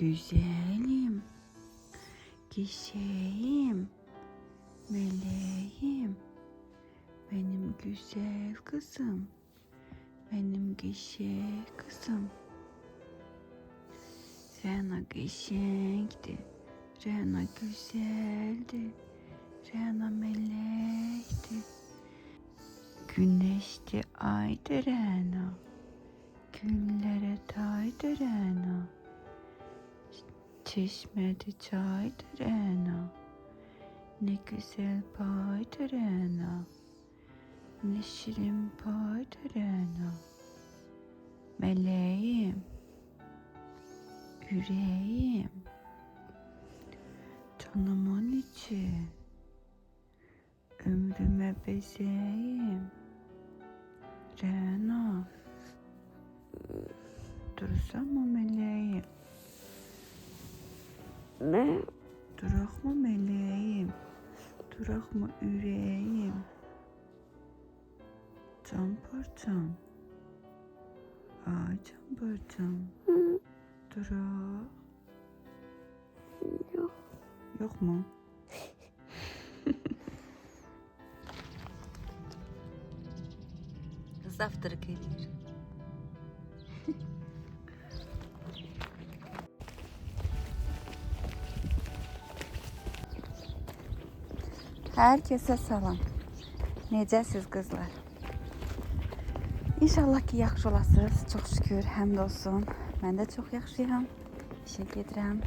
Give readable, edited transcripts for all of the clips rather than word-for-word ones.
Güzelim, çiçeğim, meleğim, benim güzel kızım, benim güzel kızım. Rena güzeldi, Rena güzeldi, Rena melekti. Güneşti aydı Rena, günlere taydı Rena. Çeşmedi çaydı Rena, ne güzel paydı Rena, ne şirin paydı Rena. Meleğim, yüreğim, canımın içi, ömrüme bezeğim. Rena, dursam mı meleğim? Ne? Durak mı meleğim? Durak mı yüreğim? Can parçam. Ay can parçam. Durak. Yok. Yok mu? Kız aftırık ediyor. Herkese salam. Necəsiz qızlar? İnşallah ki yaxşı olasınız. Çox şükür, həmd olsun. Mən də çox yaxşıyam. İşə gedirəm.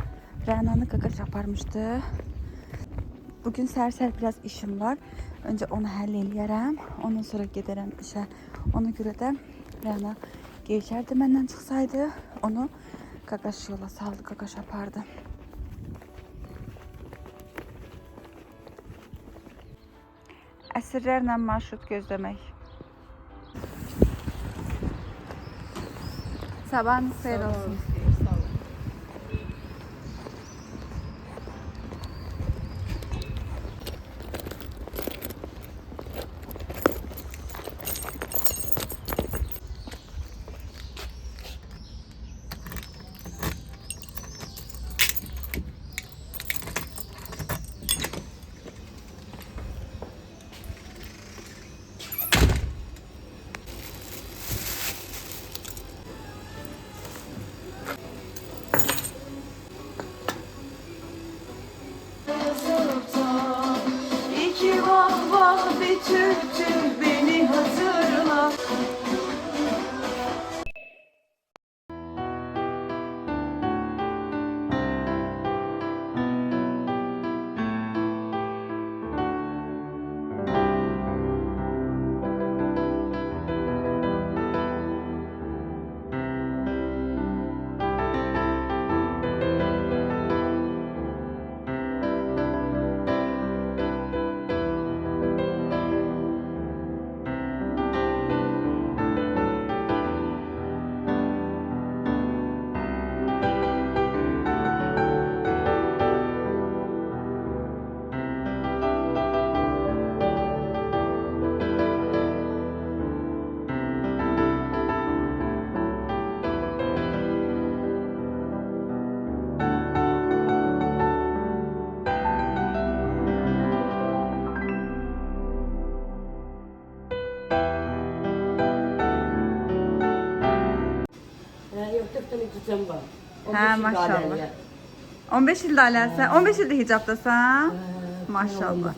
Rənanı qaqaş aparmışdı. Bugün səhər-səhər biraz işim var. Öncə onu həll eləyərəm. Ondan sonra gedərəm işə. Ona görə də Rəna gecərdə məndən çıxsaydı, onu qaqaş yola saldı, qaqaş apardı. Əsrlərlə marşrut gözləmək. Sabahınız xeyir olsun. İki vah vah bir Türk'tür beni hatırla. Yok, 4 tane cücem var. Ha, maşallah. 15 ildə aləsən, 15 ildə hicabdasan. Maşallah.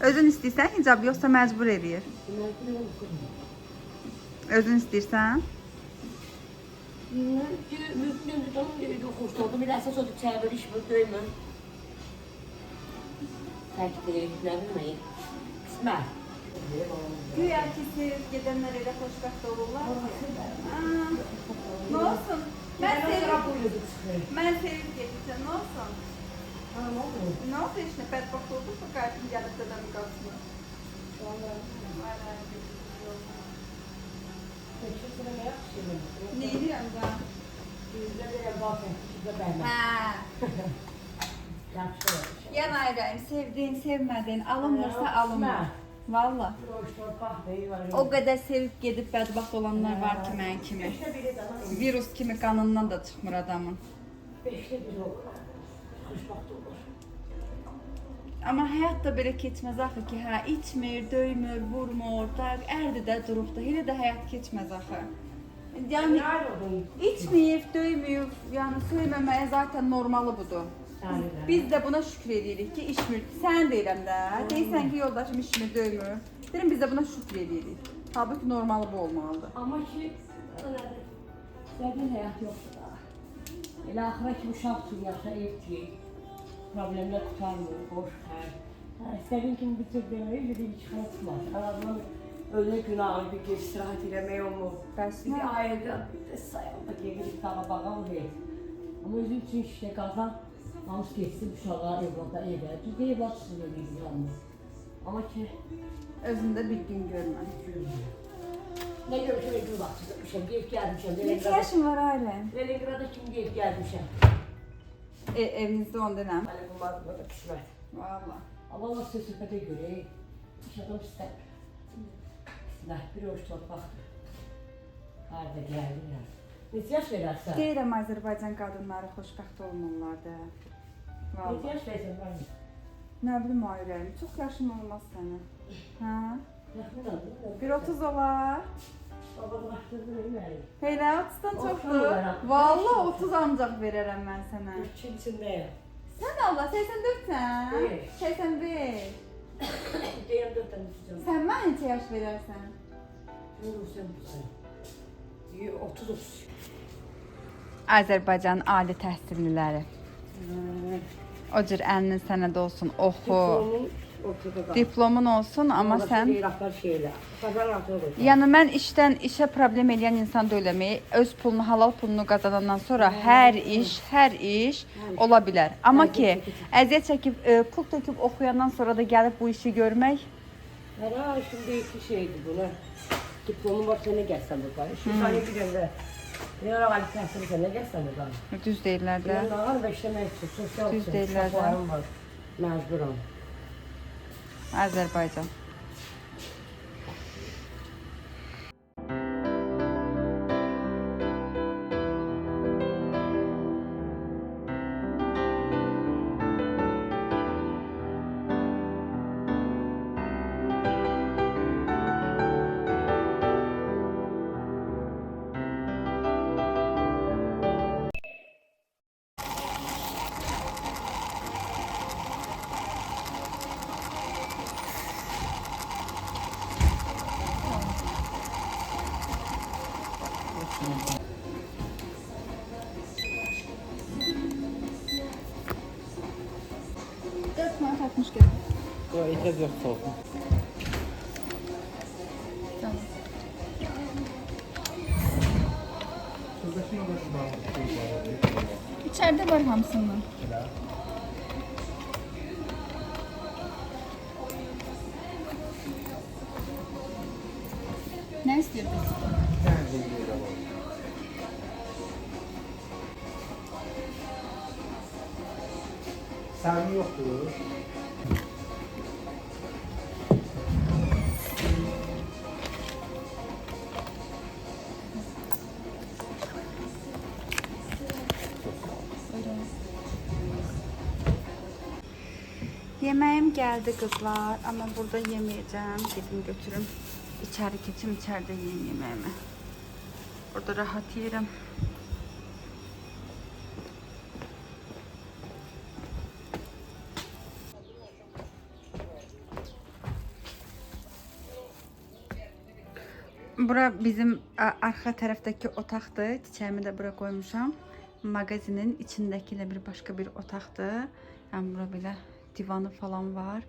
Özün istəyirsən hicab, yoxsa məcbur eləyir? Özün istəyirsən? Mümkün xoşladım. Bir əsas odur çeviriş bu döymə. Təkdir, nə bilməyim. Qismət. Güya ki sevib gedənlər elə xoşbəxt olurlar ki. Nə olsun? Mən sevib gedirsən, nə olsun? Nə olsun heç nə bədbaxt olursa qayıtın gəlib də mi qalsın? Ne edirəm da? Yan ayrayım, sevdiğin, sevmədin, alınmırsa alınmır. Valla. O qədər sevib gedib bədbaxt olanlar var ki, mən kimi. Virus kimi qanından da çıxmır adamın. 5'te bir olur. Xoşbaxt olur. Amma həyat da belə keçməz axı ki, hə, içmir, döymür, vurmur, da ərdi də duruq da, elə də həyat keçməz axı. Yəni içməyib, döyməyib, yəni söyməməyə zaten normalı budur. Biz də buna şükür edirik ki, içmir. Sən deyirəm də, deyirsən ki, yoldaşım içmir, döymür. Deyirəm biz də buna şükür edirik. Halbuki normalı bu olmalıdır. Amma ki, istədiyin həyat yoxdur da. Elə axıra ki, uşaq üçün yaşa, ev üçün. Problemlər qutarmır, boş hər. İstədiyin kimi bitir deməyi, elə bir çıxana çıxmaz. Arazdan ölü günahı bir gec istirahət eləmək olmur. Bir ayda sayıldı ki, bir dağa bağam ver. Amma özü üçün işlə qazan, namus geçsin, uşağa, evlada, evə. Düzdə evlad üçün ödəyir yalnız. Amma ki, Özündə bir gün görməm. nə görmüşəm, bir vaxt çıxmışam, gelib gəlmişəm. Neçə yaşın var ailəm? Leningrada kimi gelib gəlmişəm. Evinizdə onu denəm. Mənim bunlar burada pişmək. Valla. Amma Allah söz-söhbətə görə, iş adam istəmir. Bir hoş torpaqdır. Harada gəldi ya. Neçə yaş verərsən? Deyirəm Azərbaycan qadınları xoşbəxt olmurlar da. Neçə yaş versən var mı? Nə bilim ailəm, çox yaşın olmaz sənə. Hə? Yaxındadır. Bir 30 olar. Baba başladı verməyim. Elə 30-dan çoxdur. olaram. Valla 30 ancaq verərəm mən sənə. Üçün içindəyəm. Sən Allah 84-sən? Deyil. 85. Deyəm 4-dən düşəcəm. Sən mənə neçə yaş verərsən? Vurursan bu 30-30. Azərbaycan ali təhsilliləri. O cür əlinin sənədə olsun, oxu. Diplomun olsun, amma sən... Yəni mən işdən işə problem eləyən insan deyiləm. Öz pulunu, halal pulunu qazanandan sonra hər iş ola bilər. Amma ki, əziyyət çəkib, pul töküb oxuyandan sonra da gəlib bu işi görmək. Hərə şimdi iki şeydir buna. Diplomun var, sənə gəlsən buradan. Şu saniye bir gəndə. Ne ara Ali təhsili sənə gəlsən buradan. Düz deyirlər də. Ben ağır və işləmək üçün, sosial Düz üçün, deyirlər də. şafalarım var. Məcburam. Azərbaycan. Dört manat 60 qəpik. Yok, itiraz yok soğuk. Tamam. İçeride var hamsından. Ne istiyorsun? Sami yoktur. Yemeğim geldi kızlar ama burada yemeyeceğim. Gidin götürün. İçeri geçim, içeride yiyeyim yemeğimi. Burada rahat yerim. Bura bizim arka taraftaki otaqdır. Çiçeğimi de bura koymuşam. Magazinin içindəki bir başka bir otaqdır. Yəni bura belə divanı falan var.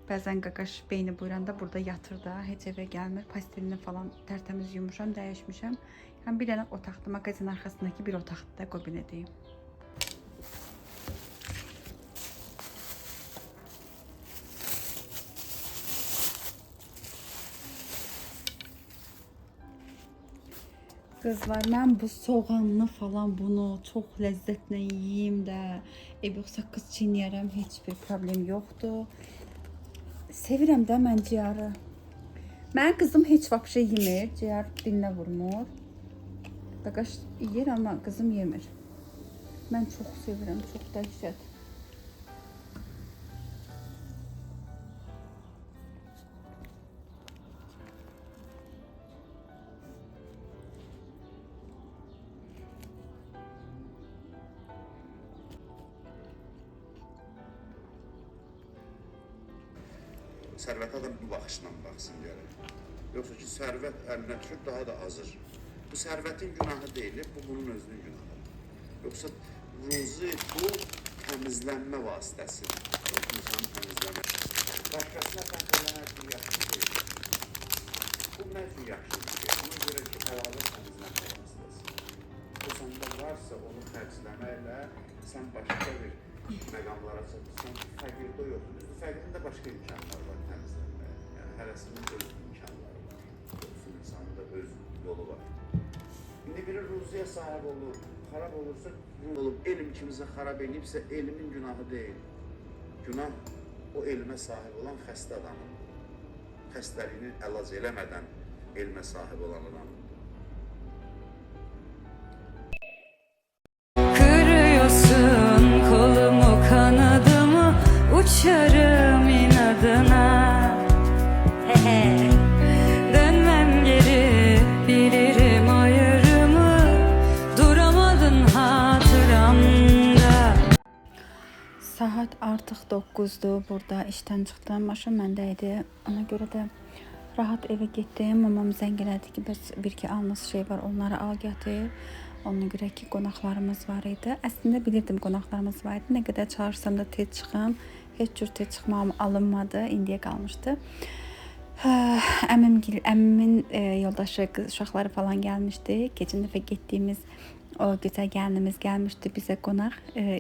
Bəzən qaqaş beyni buyuranda burada yatır da, heç evə gəlmir. Pastelini falan tərtəmiz yumuşam, dəyişmişəm. Yəni bir dənə otaqdır, mağazin arxasındakı bir otaqdır da, qoy belə deyim. Kızlar, mən bu soğanlı falan bunu çox ləzzətlə yeyeyim də, yoxsa qız çiynəyərəm, heç bir problem yoxdur. Sevirəm də mən ciyarı. Mənim qızım heç vapşe yemir, ciyar dilinə vurmur. Qaqaş yeyir, amma qızım yemir. Mən çox sevirəm, çox dəhşət. Sərvət adam bu baxışla baxsın gərək. Yoxsa ki, sərvət əlinə düşür, daha da azır. Bu sərvətin günahı deyil, bu bunun özünün günahı. Yoxsa ruzi bu təmizlənmə vasitəsidir. İnsanın təmizlənmə. Başqasına fərq eləmək üçün yaxşı deyil. Bu nə üçün yaxşıdır ki? Ona görə ki, əlavə təmizlənmə vasitəsi. O səndə varsa, onu xərcləməklə sən başqa bir məqamlara çatırsan, fəqirdə yoxdur. Düzdür, fəqirin də başqa imkanları var təmizlənməyə. Yəni, hərəsinin öz imkanları var. Olsun, insanın da öz yolu var. İndi biri ruziyə sahib olur, xarab olursa, olub, elm kimizə xarab edibsə, elmin günahı deyil. Günah o elmə sahib olan xəstə adamın. Xəstəliyini əlac eləmədən elmə sahib olan adamın. Kırıyorsun kolumu kanadımı, uçarım inadına. Dönmem geri, bilirim o yarımı, duramadın hatıramda. Saat artıq 9-dur. Burada işdən çıxdım. Maşın məndə idi. Ona görə də rahat evə getdim. Mamam zəng elədi ki, bəs bir-iki alması şey var, onları al gətir. Ona görə ki, qonaqlarımız var idi. Əslində bilirdim qonaqlarımız var idi. Nə qədər çağırsam da tez çıxım. Heç cür tez çıxmağım alınmadı. İndiyə qalmışdı. Əmimin yoldaşı, qız uşaqları falan gəlmişdi. Keçən dəfə getdiyimiz o gözəl gəlinimiz gəlmişdi bizə qonaq,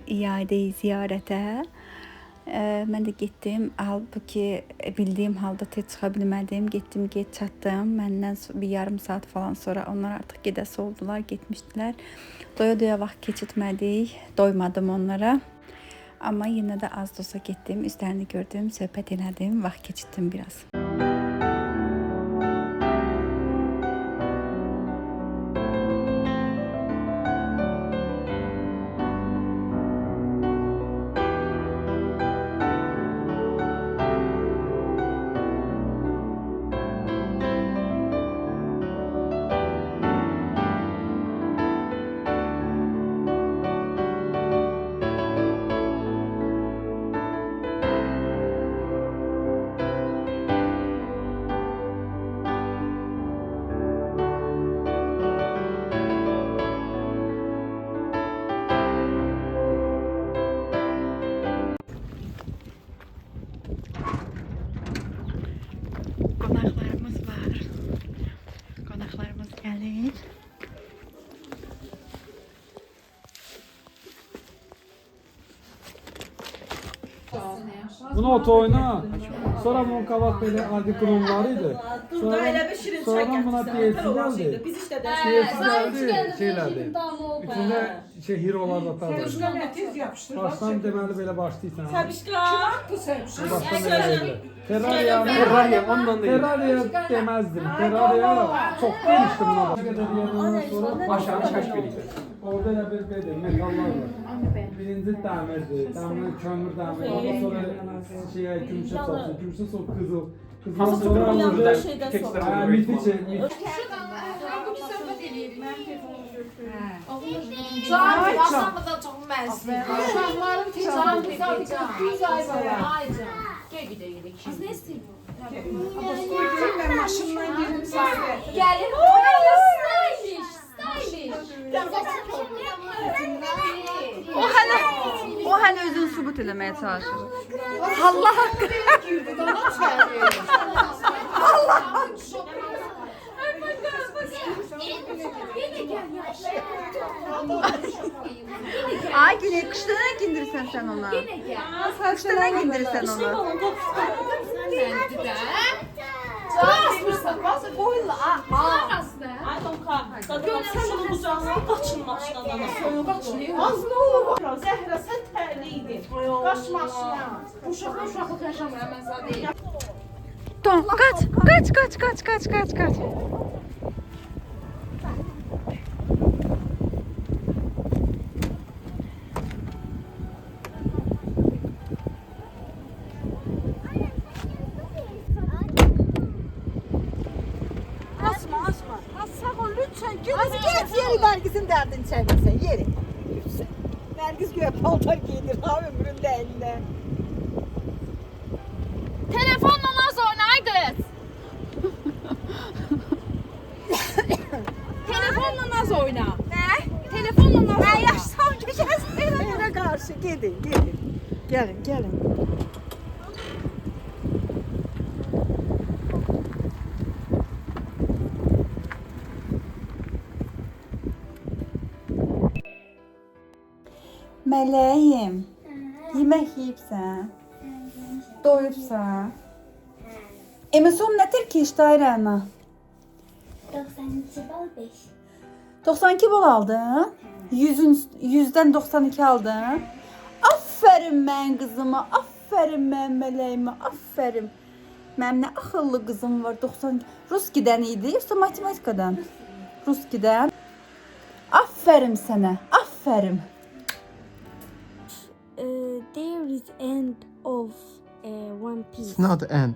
iadə ziyarətə. Mən də getdim. Halbuki bildiyim halda tez çıxa bilmədim. Getdim, geç çatdım. Məndən bir yarım saat falan sonra onlar artıq gedəsi oldular, getmişdilər. Doya-doya vaxt keçirtmədik. Doymadım onlara. Amma yenə də az da olsa getdim, üzlərini gördüm, söhbət elədim, vaxt keçirtdim biraz. Qonaqlarımız var. Qonaqlarımız gəlir. Bunu oto oyna. Sonra bunun kabak böyle adi kurumlarıydı. Sonra buna piyesi geldi. Biz işte de Piyesi geldi şeylerdi. İçinde herolar da tarzı. tez yapıştır. Baştan deməli belə başlayırsan. Sabişka. Bu sabişka. Baştan belə verirlər. Terraria ondan değil. Terraria demezdim. Terraria çok geliştim buna. Ne kadar yerden sonra Aşağıda şaş biriydi. orada da bir böyle metallar var. Birinci dəmirdir, dəmir, kömür dəmir, ondan sonra şeye, gümüşe soxsun, gümüşe sox qızıl. Qızıl sonra alınca Halbuki söhbət eləyirik. Can, aslında çox məzmin. Uşaqların tezahürü 900 ay var. Aycan. Gəl gidelim. Biz nə istəyirik? Ben maşınla girdim sahne. Gəlin. Stylish. O hələ özünü sübut eləməyə çalışır. Allah haqqı. Ay Güney, qışda nə giyindirirsən sən ona? Qışda nə giyindirirsən ona? Basmırsan, basır. Boyla. Ay Tomka, zaten sen bunu kucağına kaçın maşına da. Soyuq açılıyor. Az ne olur? Zəhra sen terliydin. Kaç maşına. Uşaqlıq yaşamıram, mən sağ deyim. Tom, kaç. Nərgizin dərdini çəkməsən, yeri. Nərgiz göyə paltar giydir, ha ömründə əlində. Telefonla az oynaydınız. Telefonla az oyna. Nə? Telefonla az Mən oyna. yaşsam keçəsin. Evə qarşı, gedin. Gəlin. Mələyim. Yemək yeyibsən? Doyubsan? Son nədir ki, Rəna? 92 bal 5. 92 bal aldın? 100-dən 92 aldın? Aferin mən qızıma, aferin mən mələyimə, aferin. Mənim nə axıllı qızım var, 92. Ruskidən idi, yoxsa matematikadan? Ruskidən. Aferin sənə, aferin. There is end of One Piece. It's not the end.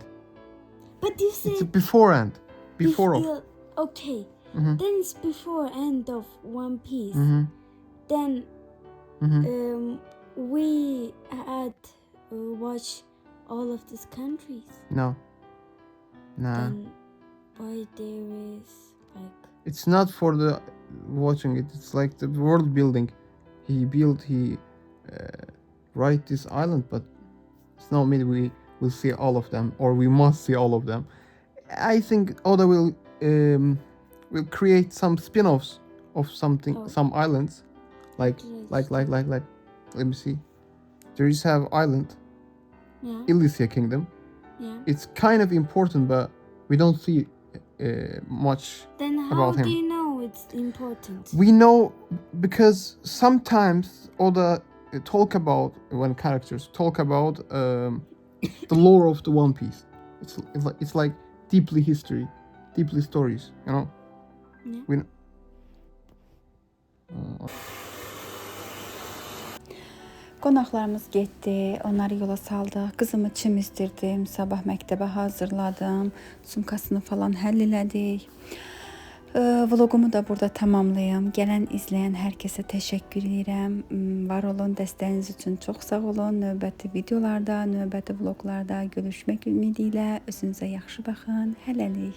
But you It's said a before end. Before of. Okay. Mhm. Then it's before end of One Piece. Mhm. Then Mhm. we had watch all of these countries. No. Nah. Then why there is like It's not for the watching it. It's like the world building. He write this island, but it's not mean we will see all of them or we must see all of them. I think Oda will create some spin-offs of something, Oh. some islands, like Let me see. There is have island, yeah, Elysia Kingdom. yeah. It's kind of important, but we don't see much. Then how about do him. you know it's important? We know because sometimes Oda when characters talk about the lore of the One Piece. It's like deeply history, deeply stories. You know. Yeah. We. Qonaqlarımız getdi, onları yola saldıq. Qızımı çimizdirdim, sabah məktəbə hazırladım, sumkasını falan həll elədik. Vlogumu da burada tamamlayım. Gələn, izləyən hər kəsə təşəkkür edirəm. Var olun, dəstəyiniz üçün çox sağ olun. Növbəti videolarda, növbəti vloqlarda görüşmək ümidi ilə özünüzə yaxşı baxın. Hələlik.